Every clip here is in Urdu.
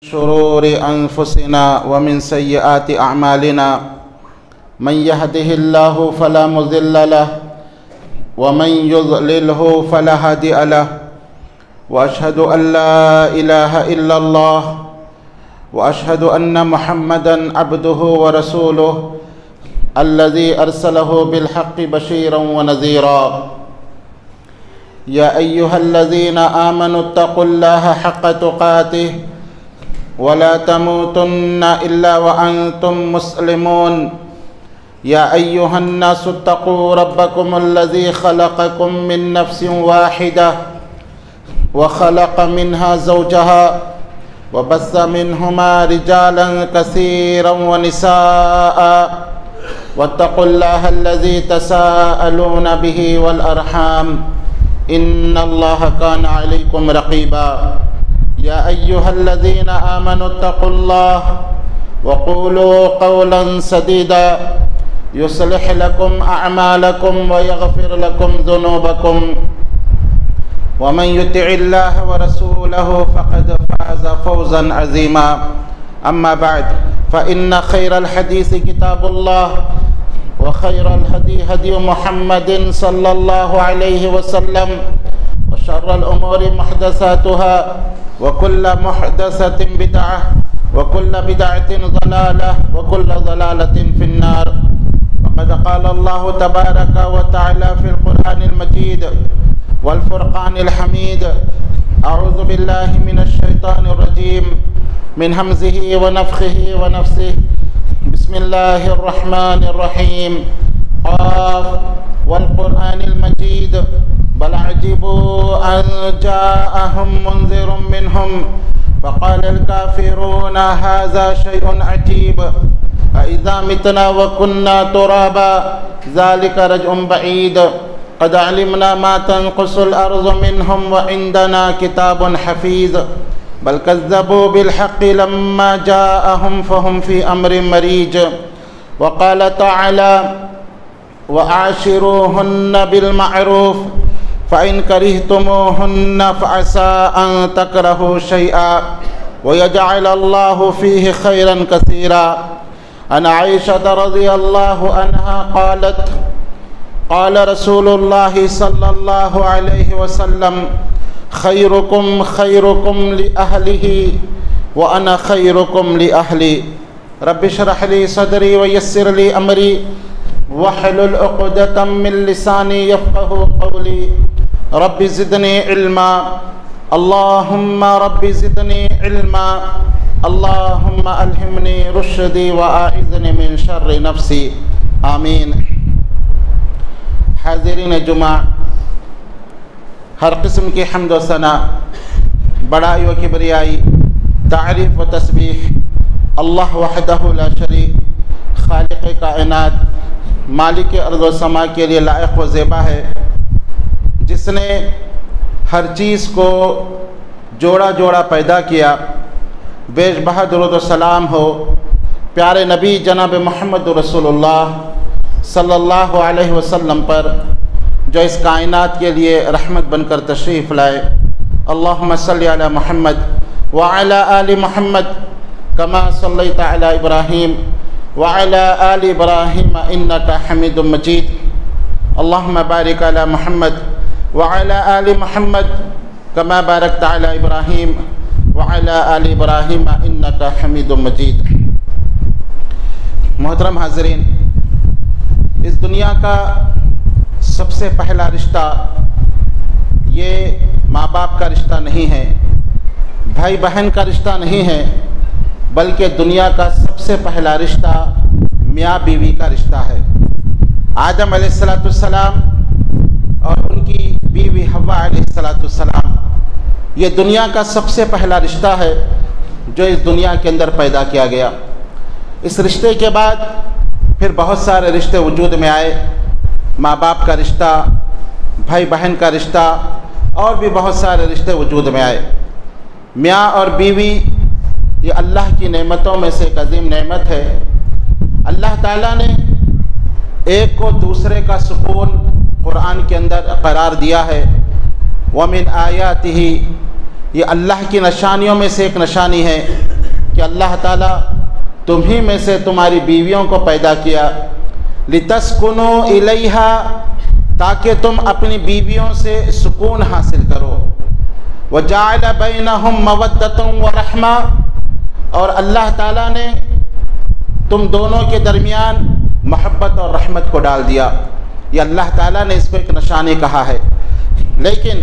شرور أنفسنا ومن سيئات أعمالنا من يهده الله فلا مضل له ومن يضلله فلا هادي له وأشهد أن لا إله إلا الله وأشهد أن محمدًا عبده ورسوله الذي أرسله بالحق بشيرا ونذيرا يا أيها الذين آمنوا اتقوا الله حق تقاته ولا تموتن إلا وأنتم مسلمون يا أيها الناس اتقوا ربكم الذي خلقكم من نفس واحدة وخلق منها زوجها وبث منهما رجالا كثيرا ونساء واتقوا الله الذي تساءلون به والأرحام إن الله كان عليكم رقيبا يا أيها الذين آمنوا اتقوا الله وقولوا قولا سديدا يصلح لكم أعمالكم ويغفر لكم ذنوبكم ومن يطع الله ورسوله فقد فاز فوزا عظيما أما بعد فإن خير الحديث كتاب الله وخير الهدي هدي محمد صلى الله عليه وسلم وشر الأمور محدثاتها وكل محدثة بدعة وكل بدعة ضلالة وكل ضلالة في النار وقد قال الله تبارك وتعالى في القرآن المجيد والفرقان الحميد أعوذ بالله من الشيطان الرجيم من همزه ونفخه ونفسه بسم الله الرحمن الرحيم قاف والقرآن المجيد بل عجبوا أن جاءهم منذر منهم فقال الكافرون هذا شيء عجيب أإذا متنا وكنا ترابا ذلك رجع بعيد قد علمنا ما تنقص الأرض منهم وعندنا كتاب حفيظ بل كذبوا بالحق لما جاءهم فهم في أمر مريج وقال تعالى وأعاشروهن بالمعروف فإن كرهتموهن فعسى أن تكرهوا شيئا ويجعل الله فيه خيرا كثيرا عن عائشة رضي الله عنها قالت قال رسول الله صلى الله عليه وسلم خيركم خيركم لأهله وأنا خيركم لأهلي رب اشرح لي صدري ويسر لي أمري واحلل عقدة من لساني يفقه قولي رب زدني علما اللهم رب زدني علما اللهم ألهمني رشدي وأعذني من شر نفسي آمین۔ حاضرین جمعہ، ہر قسم کی حمد و ثنا، بڑائی و کبریائی، تعریف و تسبیح اللہ وحدہ لا شریک خالق کائنات مالک ارض و سما کے لیے لائق و زیبا ہے، جس نے ہر چیز کو جوڑا جوڑا پیدا کیا۔ بیش بہا درود و سلام ہو پیارے نبی جناب محمد رسول اللہ صلی اللہ علیہ وسلم پر، جو اس کائنات کے لیے رحمت بن کر تشریف لائے۔ اللہم صلی علی محمد وعلی آل محمد کما صلیت علی ابراہیم وعلی آل ابراہیم انکا حمید مجید۔ اللہم بارک علی محمد وعلی آل محمد کما بارکت علی ابراہیم وعلی آل ابراہیم انکا حمید مجید۔ محترم حاضرین، اس دنیا کا سب سے پہلا رشتہ یہ ماں باپ کا رشتہ نہیں ہے، بھائی بہن کا رشتہ نہیں ہے، بلکہ دنیا کا سب سے پہلا رشتہ میاں بیوی کا رشتہ ہے۔ آدم علیہ السلام اور ان کی بیوی حوا علیہ السلام، یہ دنیا کا سب سے پہلا رشتہ ہے جو اس دنیا کے اندر پیدا کیا گیا۔ اس رشتے کے بعد پھر بہت سارے رشتے وجود میں آئے، ماں باپ کا رشتہ، بھائی بہن کا رشتہ، اور بھی بہت سارے رشتے وجود میں آئے۔ میاں اور بیوی یہ اللہ کی نعمتوں میں سے ایک عظیم نعمت ہے۔ اللہ تعالیٰ نے ایک کو دوسرے کا سکون قرآن کے اندر قرار دیا ہے۔ وَمِنْ آیَاتِهِ، یہ اللہ کی نشانیوں میں سے ایک نشانی ہے کہ اللہ تعالیٰ تمہیں میں سے تمہاری بیویوں کو پیدا کیا، لتسکنوا الیہا، تاکہ تم اپنی بیویوں سے سکون حاصل کرو، وجعل بینہم مودۃ ورحمہ، اور اللہ تعالیٰ نے تم دونوں کے درمیان محبت اور رحمت کو ڈال دیا۔ یہ اللہ تعالیٰ نے اس کو ایک نشانی کہا ہے۔ لیکن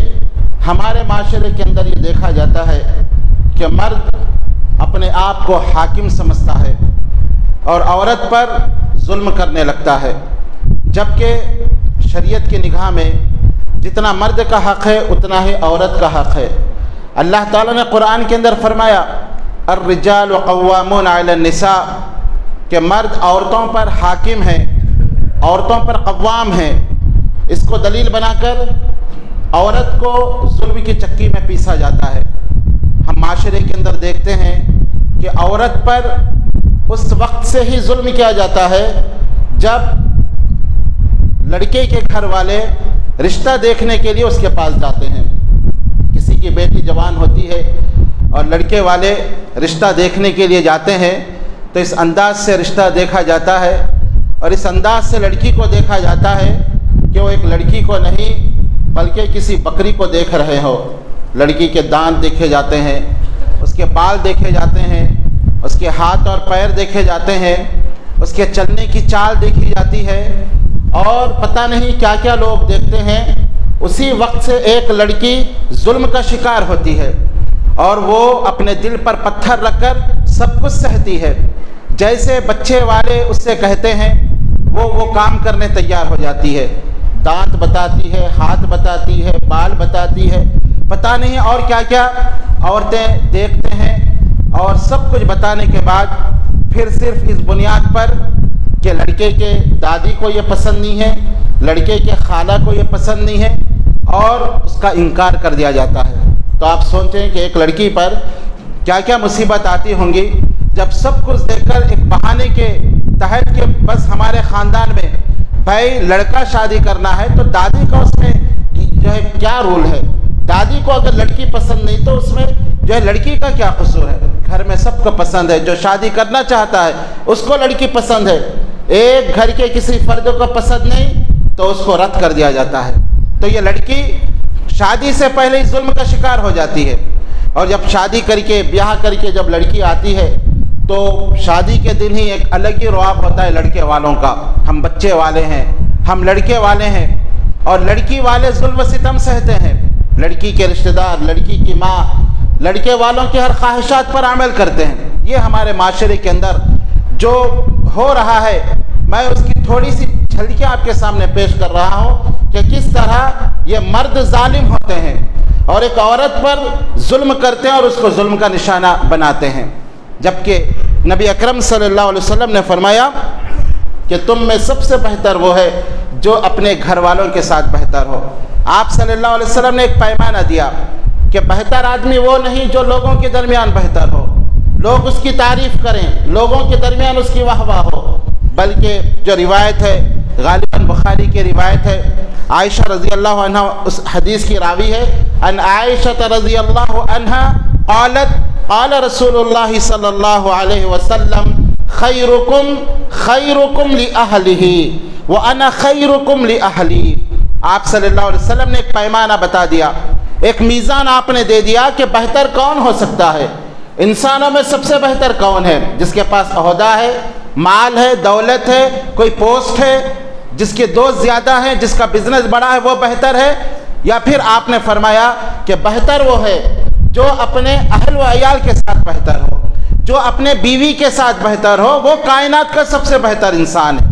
ہمارے معاشرے کے اندر یہ دیکھا جاتا ہے کہ مرد اپنے آپ کو حاکم سمجھتا ہے اور عورت پر ظلم کرنے لگتا ہے، جبکہ شریعت کی نگاہ میں جتنا مرد کا حق ہے اتنا ہی عورت کا حق ہے۔ اللہ تعالیٰ نے قرآن کے اندر فرمایا الرجال قوامون علی النساء، کہ مرد عورتوں پر حاکم ہیں، عورتوں پر قوام ہیں۔ اس کو دلیل بنا کر عورت کو ظلم کی چکی میں پیسا جاتا ہے۔ ہم معاشرے کے اندر دیکھتے ہیں کہ عورت پر اس وقت سے ہی ظلم کیا جاتا ہے جب لڑکے کے گھر والے رشتہ دیکھنے کے لیے اس کے پاس جاتے ہیں۔ کسی کی بیٹی جوان ہوتی ہے اور لڑکے والے رشتہ دیکھنے کے لیے جاتے ہیں تو اس انداز سے رشتہ دیکھا جاتا ہے، اور اس انداز سے لڑکی کو دیکھا جاتا ہے کہ وہ ایک لڑکی کو نہیں بلکہ کسی بکری کو دیکھ رہے ہو۔ لڑکی کے دانت دیکھے جاتے ہیں، اس کے بال دیکھے جاتے ہیں، اس کے ہاتھ اور پیر دیکھے جاتے ہیں، اس کے چلنے کی چال دیکھی جاتی ہے، اور پتہ نہیں کیا کیا لوگ دیکھتے ہیں۔ اسی وقت سے ایک لڑکی ظلم کا شکار ہوتی ہے اور وہ اپنے دل پر پتھر رکھ کر سب کچھ سہتی ہے۔ جیسے بچے والے اس سے کہتے ہیں وہ کام کرنے تیار ہو جاتی ہے، دانت بتاتی ہے، ہاتھ بتاتی ہے، بال بتاتی ہے، پتہ نہیں اور کیا کیا عورتیں دیکھتے ہیں، اور سب کچھ بتانے کے بعد پھر صرف اس بنیاد پر کہ لڑکے کے دادی کو یہ پسند نہیں ہے، لڑکے کے خالہ کو یہ پسند نہیں ہے، اور اس کا انکار کر دیا جاتا ہے۔ تو آپ سوچتے ہیں کہ ایک لڑکی پر کیا کیا مصیبت آتی ہوں گی جب سب کچھ دیکھ کر ایک بہانے کے تحت کہ بس ہمارے خاندان میں بھائی لڑکا شادی کرنا ہے تو دادی کا اس میں جو ہے کیا رول ہے، دادی کو اگر لڑکی پسند نہیں تو اس میں جو ہے لڑکی کا کیا قصور ہے۔ گھر میں سب کو پسند ہے، جو شادی کرنا چاہتا ہے اس کو لڑکی پسند ہے، ایک گھر کے کسی فرد کو پسند نہیں تو اس کو رد کر دیا جاتا ہے۔ تو یہ لڑکی شادی سے پہلے ہی ظلم کا شکار ہو جاتی ہے، اور جب شادی کر کے بیاہ کر کے جب لڑکی آتی ہے تو شادی کے دن ہی ایک الگ ہی رواب ہوتا ہے لڑکے والوں کا، ہم بچے والے ہیں، ہم لڑکے والے ہیں، اور لڑکی والے ظلم و ستم سہتے ہیں۔ لڑکی کے رشتہ دار، لڑکی کی ماں لڑکے والوں کے ہر خواہشات پر عمل کرتے ہیں۔ یہ ہمارے معاشرے کے اندر جو ہو رہا ہے، میں اس کی تھوڑی سی جھلکیاں آپ کے سامنے پیش کر رہا ہوں کہ کس طرح یہ مرد ظالم ہوتے ہیں اور ایک عورت پر ظلم کرتے ہیں اور اس کو ظلم کا نشانہ بناتے ہیں، جبکہ نبی اکرم صلی اللہ علیہ وسلم نے فرمایا کہ تم میں سب سے بہتر وہ ہے جو اپنے گھر والوں کے ساتھ بہتر ہو۔ آپ صلی اللہ علیہ وسلم نے ایک پیمانہ دیا کہ بہتر آدمی وہ نہیں جو لوگوں کے درمیان بہتر ہو، لوگ اس کی تعریف کریں، لوگوں کے درمیان اس کی واہ واہ ہو، بلکہ جو روایت ہے غالباً بخاری کی روایت ہے، عائشہ رضی اللہ عنہ اس حدیث کی راوی ہے، ان عائشہ رضی اللہ عنہ قالت قال رسول اللہ صلی اللہ علیہ وسلم خیرکم خیرکم لأہلہ وانا خیرکم لأہلی۔ آپ صلی اللہ علیہ وسلم نے ایک پیمانہ بتا دیا، ایک میزان آپ نے دے دیا کہ بہتر کون ہو سکتا ہے، انسانوں میں سب سے بہتر کون ہے، جس کے پاس عہدہ ہے، مال ہے، دولت ہے، کوئی پوسٹ ہے، جس کے دوست زیادہ ہیں، جس کا بزنس بڑا ہے، وہ بہتر ہے؟ یا پھر آپ نے فرمایا کہ بہتر وہ ہے جو اپنے اہل و عیال کے ساتھ بہتر ہو، جو اپنے بیوی کے ساتھ بہتر ہو، وہ کائنات کا سب سے بہتر انسان ہے،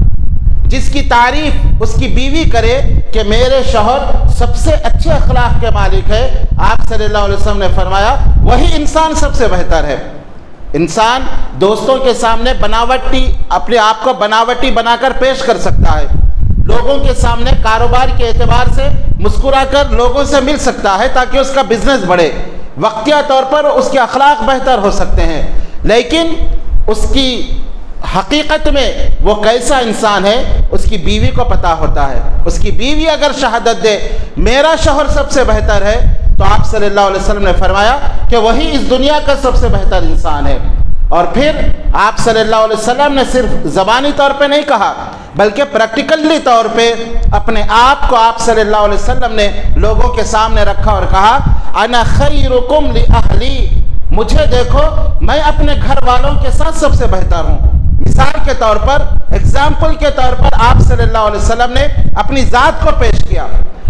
جس کی تعریف اس کی بیوی کرے کہ میرے شوہر سب سے اچھے اخلاق کے مالک ہے۔ آپ صلی اللہ علیہ وسلم نے فرمایا وہی انسان سب سے بہتر ہے۔ انسان دوستوں کے سامنے بناوٹی اپنے آپ کو بناوٹی بنا کر پیش کر سکتا ہے، لوگوں کے سامنے کاروبار کے اعتبار سے مسکرا کر لوگوں سے مل سکتا ہے تاکہ اس کا بزنس بڑھے، وقتیہ طور پر اس کے اخلاق بہتر ہو سکتے ہیں، لیکن اس کی حقیقت میں وہ کیسا انسان ہے اس کی بیوی کو پتہ ہوتا ہے۔ اس کی بیوی اگر شہادت دے میرا شوہر سب سے بہتر ہے تو آپ صلی اللہ علیہ وسلم نے فرمایا کہ وہی اس دنیا کا سب سے بہتر انسان ہے۔ اور پھر آپ صلی اللہ علیہ وسلم نے صرف زبانی طور پہ نہیں کہا بلکہ پریکٹیکلی طور پہ اپنے آپ کو آپ صلی اللہ علیہ وسلم نے لوگوں کے سامنے رکھا اور کہا انا خیرکم لاہلی، مجھے دیکھو میں اپنے گھر والوں کے ساتھ سب سے بہتر ہوں۔ مثال کے طور پر، ایگزامپل کے طور پر آپ صلی اللہ علیہ وسلم نے اپنی ذات کو پیش کیا،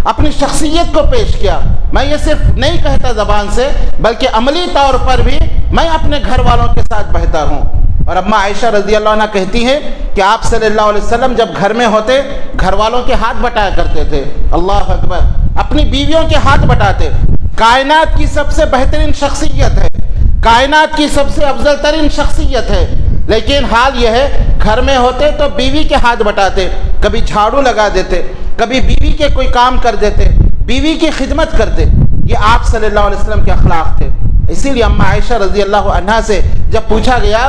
اپنی شخصیت کو پیش کیا۔ میں یہ صرف نہیں کہتا زبان سے بلکہ عملی طور پر بھی میں اپنے گھر والوں کے ساتھ بہتر ہوں۔ اور اماں عائشہ رضی اللہ عنہ کہتی ہیں کہ آپ صلی اللہ علیہ وسلم جب گھر میں ہوتے گھر والوں کے ہاتھ بٹایا کرتے تھے، اللہ اکبر، اپنی بیویوں کے ہاتھ بٹاتے۔ کائنات کی سب سے بہترین شخصیت ہے، کائنات کی سب سے افضل ترین شخصیت ہے، لیکن حال یہ ہے گھر میں ہوتے تو بیوی کے ہاتھ بٹاتے، کبھی جھاڑو لگا دیتے، کبھی بیوی کے کوئی کام کر دیتے، بیوی کی خدمت کرتے۔ یہ آپ صلی اللہ علیہ وسلم کے اخلاق تھے۔ اسی لیے اماں عائشہ رضی اللہ عنہا سے جب پوچھا گیا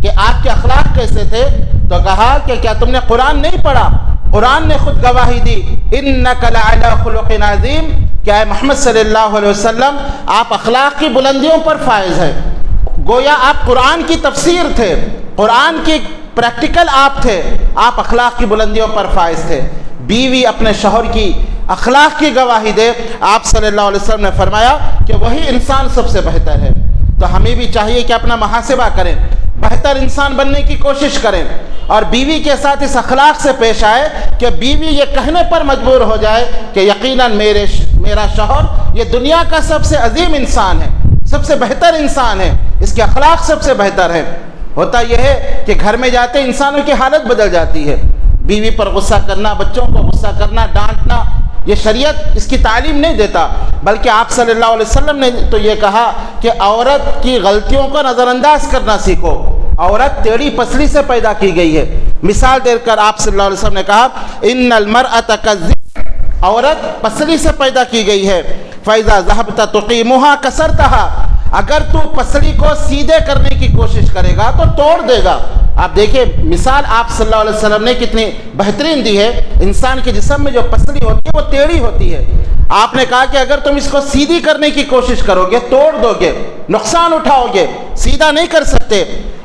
کہ آپ کے اخلاق کیسے تھے تو کہا کہ کیا تم نے قرآن نہیں پڑھا؟ قرآن نے خود گواہی دی، انک لعلی خلق عظیم، کیا ہے محمد صلی اللہ علیہ وسلم آپ اخلاق کی بلندیوں پر فائز ہیں۔ گویا آپ قرآن کی تفسیر تھے، قرآن کی پریکٹیکل آپ تھے، آپ اخلاق کی بلندیوں پر فائز تھے۔ بیوی اپنے شوہر کی اخلاق کی گواہی دے، آپ صلی اللہ علیہ وسلم نے فرمایا کہ وہی انسان سب سے بہتر ہے۔ تو ہمیں بھی چاہیے کہ اپنا محاسبہ کریں، بہتر انسان بننے کی کوشش کریں، اور بیوی کے ساتھ اس اخلاق سے پیش آئے کہ بیوی یہ کہنے پر مجبور ہو جائے کہ یقیناً میرا شوہر یہ دنیا کا سب سے عظیم انسان ہے، سب سے بہتر انسان ہے، اس کے اخلاق سب سے بہتر ہے۔ ہوتا یہ ہے کہ گھر میں جاتے انسانوں کی حالت بدل جاتی ہے، بیوی پر غصہ کرنا، بچوں کو غصہ کرنا، ڈانٹنا، یہ شریعت اس کی تعلیم نہیں دیتا، بلکہ آپ صلی اللہ علیہ وسلم نے تو یہ کہا کہ عورت کی غلطیوں کو نظر انداز کرنا سیکھو۔ عورت ٹیڑھی پسلی سے پیدا کی گئی ہے۔ مثال دے کر آپ صلی اللہ علیہ وسلم نے کہا ان المرأۃ کالذئب، عورت پسلی سے پیدا کی گئی ہے۔ فَإِذَا ذَهَبْتَ تُقِيمُهَا كَسَرْتَهَا، اگر تو پسلی کو سیدھے کرنے کی کوشش کرے گا تو توڑ دے گا۔ آپ دیکھیں مثال آپ صلی اللہ علیہ وسلم نے کتنی بہترین دی ہے۔ انسان کے جسم میں جو پسلی ہوتی ہے وہ ٹیڑھی ہوتی ہے، آپ نے کہا کہ اگر تم اس کو سیدھی کرنے کی کوشش کرو گے، توڑ دو گے، نقصان اٹھاؤ گے، سیدھا نہیں کر سکتے۔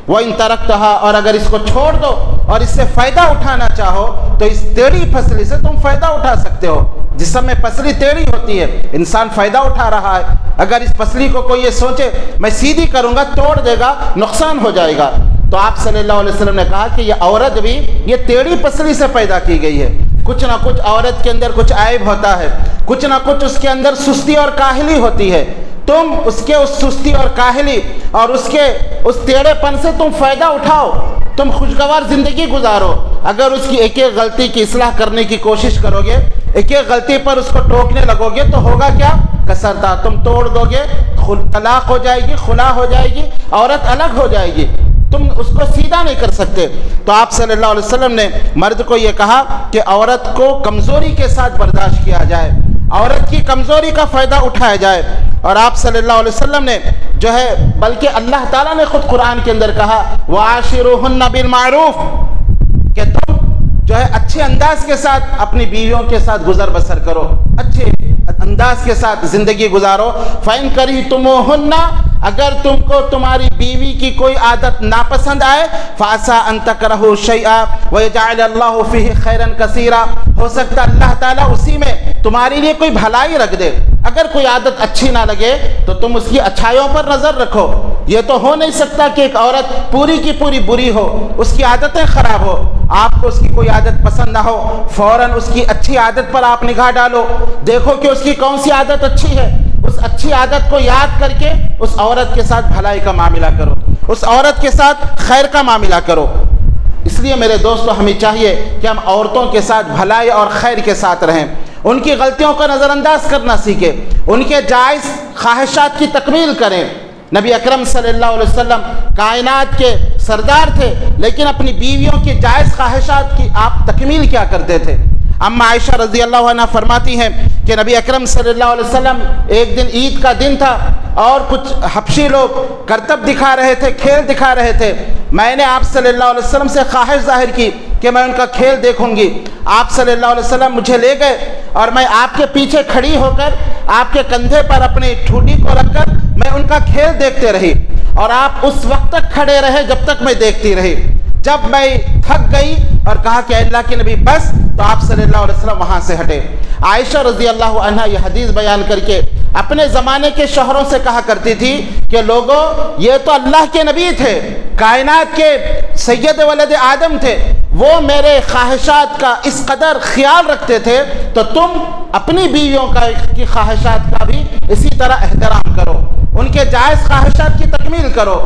وَإِن تَرَكْتَهَا، اور اگر اس کو چھوڑ دو اور اس سے فائدہ اٹھانا چاہو تو اس ٹیڑھی پسلی سے تم فائدہ اٹھا سکتے ہو۔ جسم میں پسلی ٹیڑھی ہوتی ہے، انسان فائدہ اٹھا رہا ہے، اگر اس پسلی کو کوئی یہ سوچے میں سیدھی کروں گا، توڑ دے گا، نقصان ہو جائے گا۔ تو آپ صلی اللہ علیہ وسلم نے کہا کہ یہ عورت بھی یہ ٹیڑھی پسلی سے پیدا کی گئی ہے۔ کچھ نہ کچھ عورت کے اندر کچھ عیب ہوتا ہے، کچھ نہ کچھ اس کے اندر سستی اور کاہلی ہوتی ہے۔ تم اس کے اس سستی اور کاہلی اور اس کے اس ٹیڑھے پن سے تم فائدہ اٹھاؤ، تم خوشگوار زندگی گزارو۔ اگر اس کی ایک ایک غلطی کی اصلاح کرنے کی کوشش کرو گے، ایک ایک غلطی پر اس کو ٹوکنے لگو گے تو ہوگا کیا؟ کسرتا، تم توڑ دو گے، طلاق ہو جائے گی، خلا ہو جائے گی، عورت الگ ہو جائے گی، تم اس کو سیدھا نہیں کر سکتے۔ تو آپ صلی اللہ علیہ وسلم نے مرد کو یہ کہا کہ عورت کو کمزوری کے ساتھ برداشت کیا جائے، عورت کی کمزوری کا فائدہ اٹھایا جائے۔ اور آپ صلی اللہ علیہ وسلم نے جو ہے بلکہ اللہ تعالیٰ نے خود قرآن کے اندر کہا وَعَاشِرُوهُنَّ بِالْمَعْرُوفِ، کہ تم جو ہے اچھے انداز کے ساتھ اپنی بیویوں کے ساتھ گزر بسر کرو، اچھے انداز کے ساتھ زندگی گزارو۔ فَإِن كَرِهْتُمُوهُنَّ، اگر تم کو تمہاری بیوی کی کوئی عادت ناپسند آئے، فَعَسَىٰ أَن تَكْرَهُوا شَيْئًا وَيَجْعَلَ اللَّهُ فِيهِ خَيْرًا كَثِيرًا، ہو سکتا اللہ تعالیٰ اسی میں تمہارے لیے کوئی بھلائی رکھ دے۔ اگر کوئی عادت اچھی نہ لگے تو تم اس کی اچھائیوں پر نظر رکھو۔ یہ تو ہو نہیں سکتا کہ ایک عورت پوری کی پوری بری ہو، اس کی عادتیں خراب ہو، آپ کو اس کی کوئی عادت پسند نہ ہو، فوراً اس کی اچھی عادت پر آپ نگاہ ڈالو، دیکھو کہ اس کی کون سی عادت اچھی ہے، اس اچھی عادت کو یاد کر کے اس عورت کے ساتھ بھلائی کا معاملہ کرو، اس عورت کے ساتھ خیر کا معاملہ کرو۔ اس لیے میرے دوستو ہمیں چاہیے کہ ہم عورتوں کے ساتھ بھلائی اور خیر کے ساتھ رہیں، ان کی غلطیوں کو نظر انداز کرنا سیکھیں، ان کے جائز خواہشات کی تکمیل کریں۔ نبی اکرم صلی اللہ علیہ وسلم کائنات کے سردار تھے، لیکن اپنی بیویوں کی جائز خواہشات کی آپ تکمیل کیا کرتے تھے؟ اماں عائشہ رضی اللہ عنہ فرماتی ہیں کہ نبی اکرم صلی اللہ علیہ وسلم ایک دن عید کا دن تھا اور کچھ حبشی لوگ کرتب دکھا رہے تھے، کھیل دکھا رہے تھے۔ میں نے آپ صلی اللہ علیہ وسلم سے خواہش ظاہر کی کہ میں ان کا کھیل دیکھوں گی۔ آپ صلی اللہ علیہ وسلم مجھے لے گئے اور میں آپ کے پیچھے کھڑی ہو کر آپ کے کندھے پر اپنی ٹھوڈی کو رکھ کر میں ان کا کھیل دیکھتے رہی۔ اور آپ اس وقت تک کھڑے رہے جب تک میں دیکھتی رہی. جب میں تھک گئی اور کہا کہ اللہ کے نبی بس، تو آپ صلی اللہ علیہ وسلم وہاں سے ہٹے. عائشہ رضی اللہ عنہا یہ حدیث بیان کر کے اپنے زمانے کے شوہروں سے کہا کرتی تھی کہ لوگو، یہ تو اللہ کے نبی تھے، کائنات کے سید ولد آدم تھے، وہ میرے خواہشات کا اس قدر خیال رکھتے تھے، تو تم اپنی بیویوں کی خواہشات کا بھی اسی طرح احترام کرو، ان کے جائز خواہشات کی تکمیل کرو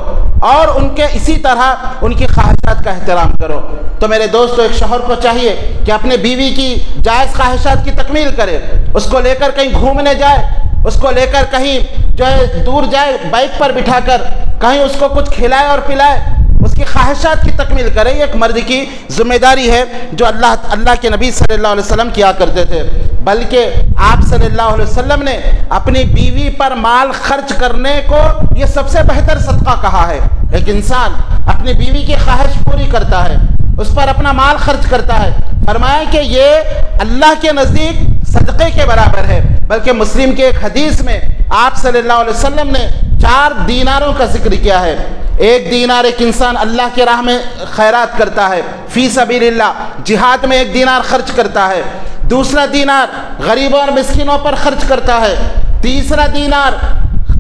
اور ان کے اسی طرح ان کی خواہشات کا احترام کرو. تو میرے دوستو، ایک شوہر کو چاہیے کہ اپنے بیوی کی جائز خواہشات کی تکمیل کرے، اس کو لے کر کہیں گھومنے جائے، اس کو لے کر کہیں جو ہے دور جائے، بائک پر بٹھا کر کہیں اس کو کچھ کھلائے اور پلائے، اس کی خواہشات کی تکمیل کرے. یہ ایک مرد کی ذمہ داری ہے جو اللہ کے نبی صلی اللہ علیہ وسلم کیا کرتے تھے. بلکہ آپ صلی اللہ علیہ وسلم نے اپنی بیوی پر مال خرچ کرنے کو یہ سب سے بہتر صدقہ کہا ہے. ایک انسان اپنی بیوی کی خواہش پوری کرتا ہے، اس پر اپنا مال خرچ کرتا ہے، فرمایا کہ یہ اللہ کے نزدیک صدقے کے برابر ہے. بلکہ مسلم کے ایک حدیث میں آپ صلی اللہ علیہ وسلم نے 4 دیناروں کا ذکر کیا ہے. 1 دینار ایک انسان اللہ کے راہ میں خیرات کرتا ہے، فی سبیل اللہ، جہاد میں 1 دینار خرچ کرتا ہے. دوسرا دینار غریبوں اور مسکینوں پر خرچ کرتا ہے. تیسرا دینار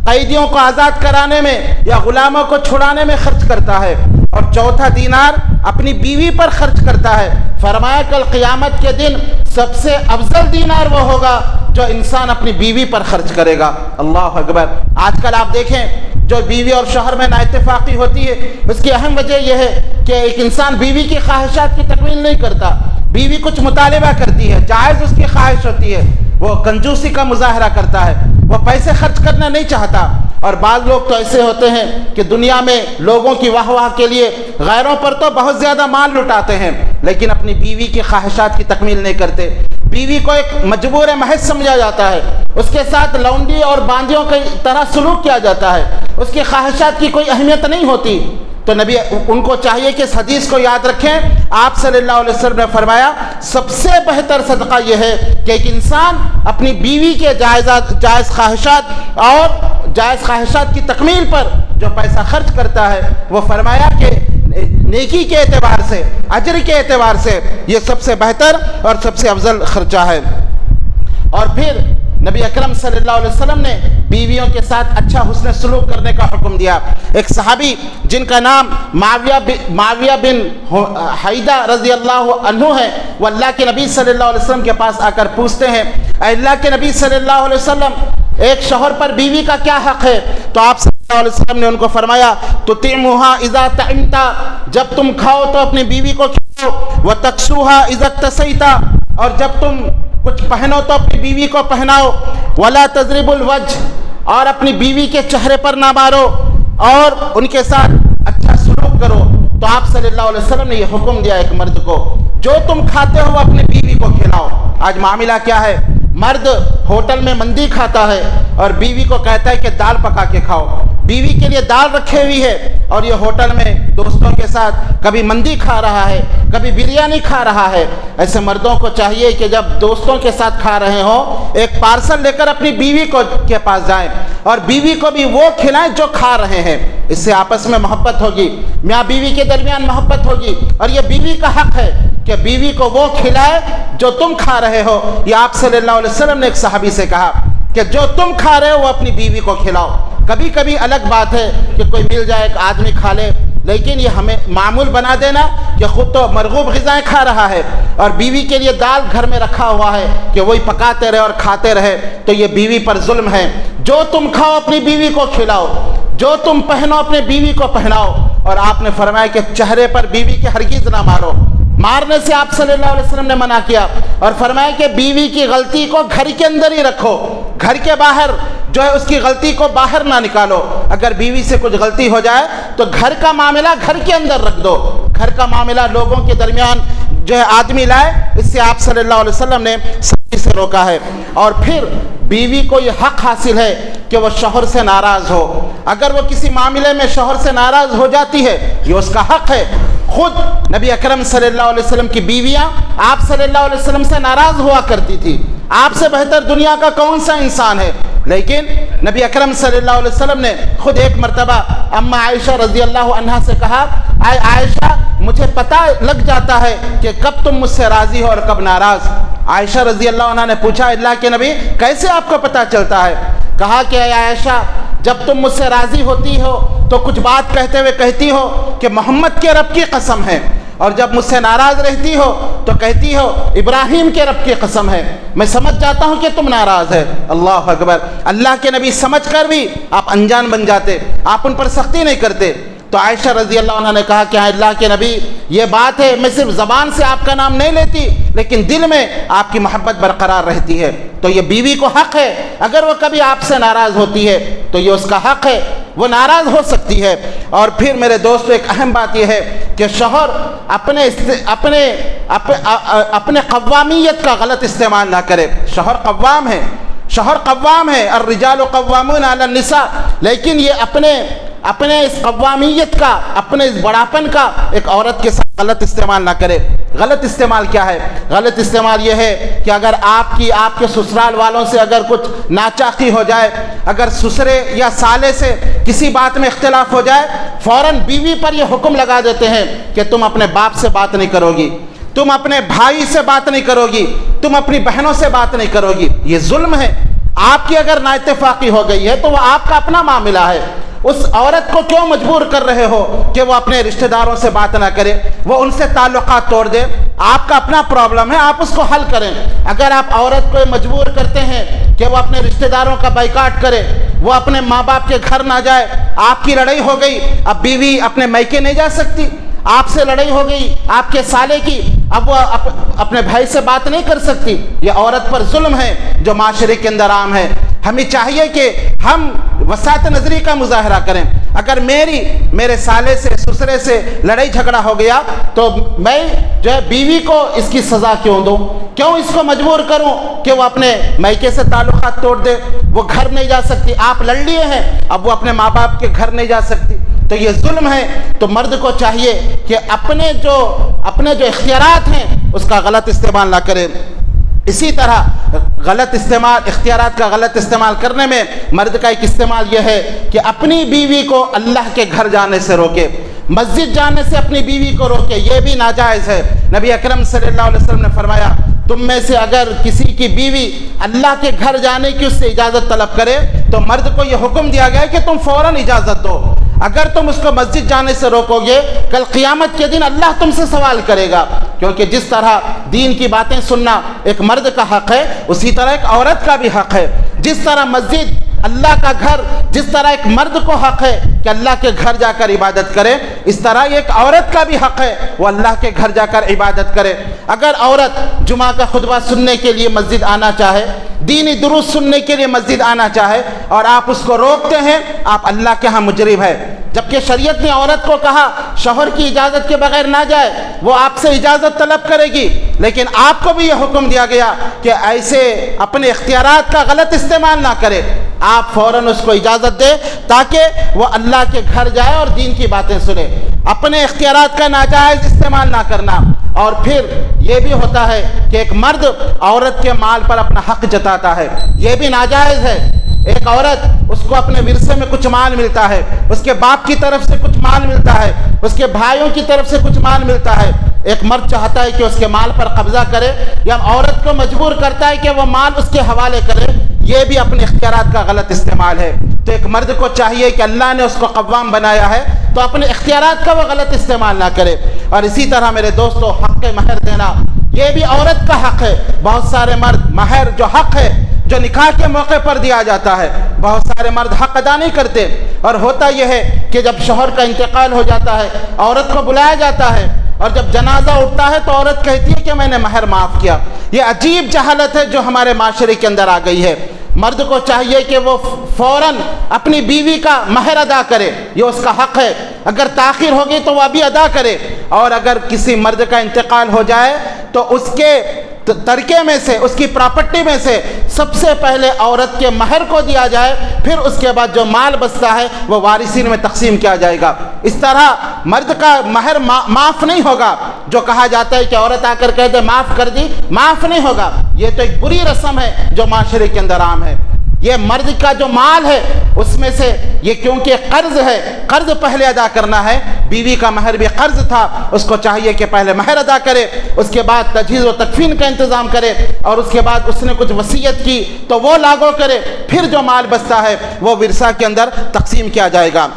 قیدیوں کو آزاد کرانے میں یا غلاموں کو چھڑانے میں خرچ کرتا ہے. اور چوتھا دینار اپنی بیوی پر خرچ کرتا ہے. فرمایا کل قیامت کے دن سب سے افضل دینار وہ ہوگا جو انسان اپنی بیوی پر خرچ کرے گا. اللہ اکبر. آج کل آپ دیکھیں جو بیوی اور شوہر میں نااتفاقی ہوتی ہے، اس کی اہم وجہ یہ ہے کہ ایک انسان بیوی کی خواہشات کی تکمیل نہیں کرتا. بیوی کچھ مطالبہ کرتی ہے، جائز اس کی خواہش ہوتی ہے، وہ کنجوسی کا مظاہرہ کرتا ہے، وہ پیسے خرچ کرنا نہیں چاہتا. اور بعض لوگ تو ایسے ہوتے ہیں کہ دنیا میں لوگوں کی واہ واہ کے لیے غیروں پر تو بہت زیادہ مال لٹاتے ہیں، لیکن اپنی بیوی کی خواہشات کی تکمیل نہیں کرتے. بیوی کو ایک مجبور محض سمجھا جاتا ہے، اس کے ساتھ لونڈی اور باندیوں کی طرح سلوک کیا جاتا ہے، اس کی خواہشات کی کوئی اہمیت نہیں ہوتی. تو نبی ان کو چاہیے کہ اس حدیث کو یاد رکھیں. آپ صلی اللہ علیہ وسلم نے فرمایا سب سے بہتر صدقہ یہ ہے کہ ایک انسان اپنی بیوی کے جائز خواہشات اور جائز خواہشات کی تکمیل پر جو پیسہ خرچ کرتا ہے، وہ فرمایا کہ نیکی کے اعتبار سے، اجر کے اعتبار سے یہ سب سے بہتر اور سب سے افضل خرچہ ہے. اور پھر نبی اکرم صلی اللہ علیہ وسلم نے بیویوں کے ساتھ اچھا حسن سلوک کرنے کا حکم دیا. ایک صحابی جن کا نام معاویہ بن حیدہ رضی اللہ عنہ ہے، وہ اللہ کے نبی صلی اللہ علیہ وسلم کے پاس آ کر پوچھتے ہیں، اے اللہ کے نبی صلی اللہ علیہ وسلم، ایک شوہر پر بیوی کا کیا حق ہے؟ تو آپ صلی اللہ علیہ وسلم نے ان کو فرمایا تطعمها اذا طعمت، جب تم کھاؤ تو اپنی بیوی کو کھلاؤ، وتکسوها اذا اکتسیت، اور جب تم کچھ پہنو تو اپنی بیوی کو پہناؤ، ولا تضرب الوجه، اور اپنی بیوی کے چہرے پر نہ مارو، اور ان کے ساتھ اچھا سلوک کرو. تو آپ صلی اللہ علیہ وسلم نے یہ حکم دیا ایک مرد کو، جو تم کھاتے ہو اپنی بیوی کو کھلاؤ. آج معاملہ کیا ہے؟ مرد ہوٹل میں مندی کھاتا ہے اور بیوی کو کہتا ہے کہ دال پکا کے کھاؤ. بیوی کے لیے دال رکھے ہوئی ہے اور یہ ہوٹل میں دوستوں کے ساتھ کبھی مندی کھا رہا ہے، کبھی بریانی کھا رہا ہے. ایسے مردوں کو چاہیے کہ جب دوستوں کے ساتھ کھا رہے ہوں، ایک پارسل لے کر اپنی بیوی کے پاس جائیں اور بیوی کو بھی وہ کھلائیں جو کھا رہے ہیں. اس سے آپس میں محبت ہوگی، میاں بیوی کے درمیان محبت ہوگی، اور یہ بیوی کا حق ہے کہ بیوی کو وہ کھلائے جو تم کھا رہے ہو. یہ آپ صلی اللہ علیہ وسلم نے ایک صحابی سے کہا کہ جو تم کھا رہے ہو وہ اپنی بیوی کو کھلاؤ. کبھی کبھی الگ بات ہے کہ کوئی مل جائے ایک آدمی کھا لے، لیکن یہ ہمیں معمول بنا دینا کہ خود تو مرغوب غذائیں کھا رہا ہے اور بیوی کے لیے دال گھر میں رکھا ہوا ہے کہ وہی پکاتے رہے اور کھاتے رہے، تو یہ بیوی پر ظلم ہے. جو تم کھاؤ اپنی بیوی کو کھلاؤ، جو تم پہنو اپنے بیوی کو پہناؤ. اور آپ نے فرمایا کہ چہرے پر بیوی کے ہرگز نہ مارو. مارنے سے آپ صلی اللہ علیہ وسلم نے منع کیا اور فرمایا کہ بیوی کی غلطی کو گھر کے اندر ہی رکھو، گھر کے باہر جو ہے اس کی غلطی کو باہر نہ نکالو. اگر بیوی سے کچھ غلطی ہو جائے تو گھر کا معاملہ گھر کے اندر رکھ دو، گھر کا معاملہ لوگوں کے درمیان جو ہے آدمی لائے. اس سے آپ صلی اللہ علیہ وسلم نے سختی سے روکا ہے. اور پھر بیوی کو یہ حق حاصل ہے کہ وہ شوہر سے ناراض ہو. اگر وہ کسی معاملے میں شوہر سے ناراض ہو جاتی ہے، یہ اس کا حق ہے. خود نبی اکرم صلی اللہ علیہ وسلم کی بیویاں آپ صلی اللہ علیہ وسلم سے ناراض ہوا کرتی تھی. آپ سے بہتر دنیا کا کون سا انسان ہے لیکن نبی اکرم صلی اللہ علیہ وسلم نے خود ایک مرتبہ اما عائشہ رضی اللہ عنہا سے کہا، اے عائشہ مجھے پتہ لگ جاتا ہے کہ کب تم مجھ سے راضی ہو اور کب ناراض۔ عائشہ رضی اللہ عنہ نے پوچھا، اللہ کے نبی کیسے آپ کو پتہ چلتا ہے؟ کہا کہ اے عائشہ جب تم مجھ سے راضی ہوتی ہو تو کچھ بات کہتے ہوئے کہتی ہو کہ محمد کے رب کی قسم ہے، اور جب مجھ سے ناراض رہتی ہو تو کہتی ہو ابراہیم کے رب کی قسم ہے۔ میں سمجھ جاتا ہوں کہ تم ناراض ہے۔ اللہ اکبر! اللہ کے نبی سمجھ کر بھی آپ انجان بن جاتے، آپ ان پر سختی نہیں کرتے۔ تو عائشہ رضی اللہ عنہ نے کہا کہ اللہ کے نبی یہ بات ہے، میں صرف زبان سے آپ کا نام نہیں لیتی لیکن دل میں آپ کی محبت برقرار رہتی ہے۔ تو یہ بیوی کو حق ہے، اگر وہ کبھی آپ سے ناراض ہوتی ہے تو یہ اس کا حق ہے، وہ ناراض ہو سکتی ہے۔ اور پھر میرے دوستو ایک اہم بات یہ ہے کہ شوہر اپنے قوامیت کا غلط استعمال نہ کرے۔ شوہر قوام ہے، الرجال قوامون علی النساء، لیکن یہ اپنے اس قوامیت کا، اپنے اس بڑاپن کا ایک عورت کے ساتھ غلط استعمال نہ کرے۔ غلط استعمال کیا ہے؟ غلط استعمال یہ ہے کہ اگر آپ کے سسرال والوں سے اگر کچھ ناچاقی ہو جائے، اگر سسرے یا سالے سے کسی بات میں اختلاف ہو جائے، فوراً بیوی پر یہ حکم لگا دیتے ہیں کہ تم اپنے باپ سے بات نہیں کرو گی، تم اپنے بھائی سے بات نہیں کرو گی، تم اپنی بہنوں سے بات نہیں کرو گی۔ یہ ظلم ہے۔ آپ کی اگر نااتفاقی ہو گئی ہے تو وہ آپ کا اپنا معاملہ ہے۔ اس عورت کو کیوں مجبور کر رہے ہو کہ وہ اپنے رشتہ داروں سے بات نہ کرے، وہ ان سے تعلقات توڑ دے؟ آپ کا اپنا پرابلم ہے، آپ اس کو حل کریں۔ اگر آپ عورت کو مجبور کرتے ہیں کہ وہ اپنے رشتہ داروں کا بائیکاٹ کرے، وہ اپنے ماں باپ کے گھر نہ جائے، آپ کی لڑائی ہو گئی، اب بیوی اپنے میکے نہیں جا سکتی، آپ سے لڑائی ہو گئی آپ کے سالے کی، اب وہ اپنے بھائی سے بات نہیں کر سکتی، یہ عورت پر ظلم ہے جو معاشرے کے اندر عام ہے۔ ہمیں چاہیے کہ ہم وسعت نظری کا مظاہرہ کریں۔ اگر میرے سالے سے، سسرے سے لڑائی جھگڑا ہو گیا تو میں جو ہے بیوی کو اس کی سزا کیوں دوں؟ کیوں اس کو مجبور کروں کہ وہ اپنے میکے سے تعلقات توڑ دے؟ وہ گھر نہیں جا سکتی، آپ لڑ لیے ہیں، اب وہ اپنے ماں باپ کے گھر نہیں جا سکتی، تو یہ ظلم ہے۔ تو مرد کو چاہیے کہ اپنے جو اختیارات ہیں اس کا غلط استعمال نہ کرے۔ اسی طرح اختیارات کا غلط استعمال کرنے میں مرد کا ایک استعمال یہ ہے کہ اپنی بیوی کو اللہ کے گھر جانے سے روکے، مسجد جانے سے اپنی بیوی کو روکے، یہ بھی ناجائز ہے۔ نبی اکرم صلی اللہ علیہ وسلم نے فرمایا، تم میں سے اگر کسی کی بیوی اللہ کے گھر جانے کی اس سے اجازت طلب کرے تو مرد کو یہ حکم دیا گیا ہے کہ تم فوراً اجازت دو۔ اگر تم اس کو مسجد جانے سے روکو گے، کل قیامت کے دن اللہ تم سے سوال کرے گا، کیونکہ جس طرح دین کی باتیں سننا ایک مرد کا حق ہے، اسی طرح ایک عورت کا بھی حق ہے۔ جس طرح مسجد اللہ کا گھر، جس طرح ایک مرد کو حق ہے کہ اللہ کے گھر جا کر عبادت کرے، اس طرح ایک عورت کا بھی حق ہے وہ اللہ کے گھر جا کر عبادت کرے۔ اگر عورت جمعہ کا خطبہ سننے کے لیے مسجد آنا چاہے، دینی دروس سننے کے لیے مسجد آنا چاہے اور آپ اس کو روکتے ہیں، آپ اللہ کے ہاں مجرم ہے۔ جبکہ شریعت نے عورت کو کہا شوہر کی اجازت کے بغیر نہ جائے، وہ آپ سے اجازت طلب کرے گی، لیکن آپ کو بھی یہ حکم دیا گیا کہ ایسے اپنے اختیارات کا غلط استعمال نہ کرے، آپ فوراً اس کو اجازت دے تاکہ وہ اللہ کے گھر جائے اور دین کی باتیں سنے۔ اپنے اختیارات کا ناجائز استعمال نہ کرنا۔ اور پھر یہ بھی ہوتا ہے کہ ایک مرد عورت کے مال پر اپنا حق جتاتا ہے، یہ بھی ناجائز ہے۔ ایک عورت، اس کو اپنے ورثے میں کچھ مال ملتا ہے، اس کے باپ کی طرف سے کچھ مال ملتا ہے، اس کے بھائیوں کی طرف سے کچھ مال ملتا ہے، ایک مرد چاہتا ہے کہ اس کے مال پر قبضہ کرے یا عورت کو مجبور کرتا ہے کہ وہ مال اس کے حوالے کرے، یہ بھی اپنے اختیارات کا غلط استعمال ہے۔ تو ایک مرد کو چاہیے کہ اللہ نے اس کو قوام بنایا ہے تو اپنے اختیارات کا وہ غلط استعمال نہ کرے۔ اور اسی طرح میرے دوستو، حق مہر دینا یہ بھی عورت کا حق ہے۔ بہت سارے مرد مہر جو حق ہے، جو نکاح کے موقع پر دیا جاتا ہے، بہت سارے مرد حق ادا نہیں کرتے، اور ہوتا یہ ہے کہ جب شوہر کا انتقال ہو جاتا ہے عورت کو بلایا جاتا ہے، اور جب جنازہ اٹھتا ہے تو عورت کہتی ہے کہ میں نے مہر معاف کیا۔ یہ عجیب جہالت ہے جو ہمارے معاشرے کے اندر آ گئی ہے۔ مرد کو چاہیے کہ وہ فوراً اپنی بیوی کا مہر ادا کرے، یہ اس کا حق ہے، اگر تاخیر ہوگی تو وہ ابھی ادا کرے۔ اور اگر کسی مرد کا انتقال ہو جائے تو اس کے ترکے میں سے، اس کی پراپرٹی میں سے سب سے پہلے عورت کے مہر کو دیا جائے، پھر اس کے بعد جو مال بچتا ہے وہ وارثین میں تقسیم کیا جائے گا۔ اس طرح مرد کا مہر معاف نہیں ہوگا۔ جو کہا جاتا ہے کہ عورت آ کر کہہ دے معاف کر دی، معاف نہیں ہوگا۔ یہ تو ایک بری رسم ہے جو معاشرے کے اندر عام ہے۔ یہ مرد کا جو مال ہے اس میں سے یہ کیونکہ قرض ہے، قرض پہلے ادا کرنا ہے، بیوی کا مہر بھی قرض تھا، اس کو چاہیے کہ پہلے مہر ادا کرے، اس کے بعد تجہیز و تکفین کا انتظام کرے، اور اس کے بعد اس نے کچھ وصیت کی تو وہ لاگو کرے، پھر جو مال بچتا ہے وہ ورثہ کے اندر تقسیم کیا جائے گا۔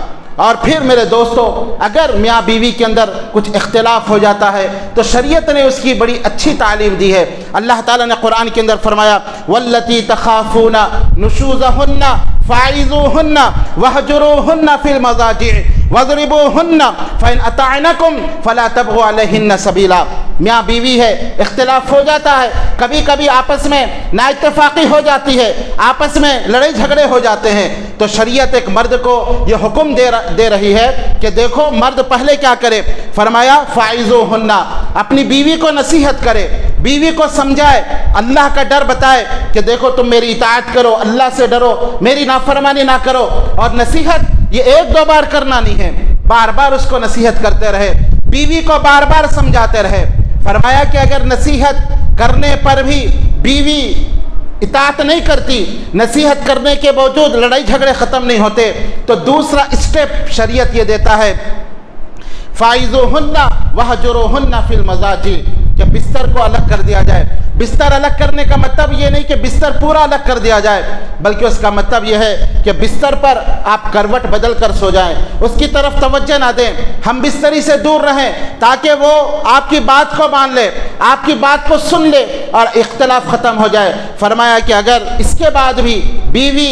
اور پھر میرے دوستو، اگر میاں بیوی کے اندر کچھ اختلاف ہو جاتا ہے تو شریعت نے اس کی بڑی اچھی تعلیم دی ہے۔ اللہ تعالیٰ نے قرآن کے اندر فرمایا واللتی تخافون نشوزہن فاعظوہن واہجروہن فی المضاجع واضربوہن فإن اطعنکم فلا تبغوا علیہن سبیلا۔ میاں بیوی ہے، اختلاف ہو جاتا ہے، کبھی کبھی آپس میں نا اتفاقی ہو جاتی ہے، آپس میں لڑائی جھگڑے ہو جاتے ہیں، تو شریعت ایک مرد کو یہ حکم دے رہی ہے کہ دیکھو مرد پہلے کیا کرے، فرمایا فاعظوہن، اپنی بیوی کو نصیحت کرے، بیوی کو سمجھائے، اللہ کا ڈر بتائے کہ دیکھو تم میری اطاعت کرو، اللہ سے ڈرو، میری نافرمانی نہ کرو، اور نصیحت یہ ایک دو بار کرنا نہیں ہے، بار بار اس کو نصیحت کرتے رہے، بیوی کو بار بار سمجھاتے رہے۔ فرمایا کہ اگر نصیحت کرنے پر بھی بیوی اطاعت نہیں کرتی، نصیحت کرنے کے باوجود لڑائی جھگڑے ختم نہیں ہوتے، تو دوسرا اسٹیپ شریعت یہ دیتا ہے فاعظوہن واہجروہن فی المضاجع، کہ بستر کو الگ کر دیا جائے۔ بستر الگ کرنے کا مطلب یہ نہیں کہ بستر پورا الگ کر دیا جائے، بلکہ اس کا مطلب یہ ہے کہ بستر پر آپ کروٹ بدل کر سو جائیں، اس کی طرف توجہ نہ دیں، ہم بستری سے دور رہیں تاکہ وہ آپ کی بات کو مان لے، آپ کی بات کو سن لے اور اختلاف ختم ہو جائے۔ فرمایا کہ اگر اس کے بعد بھی بیوی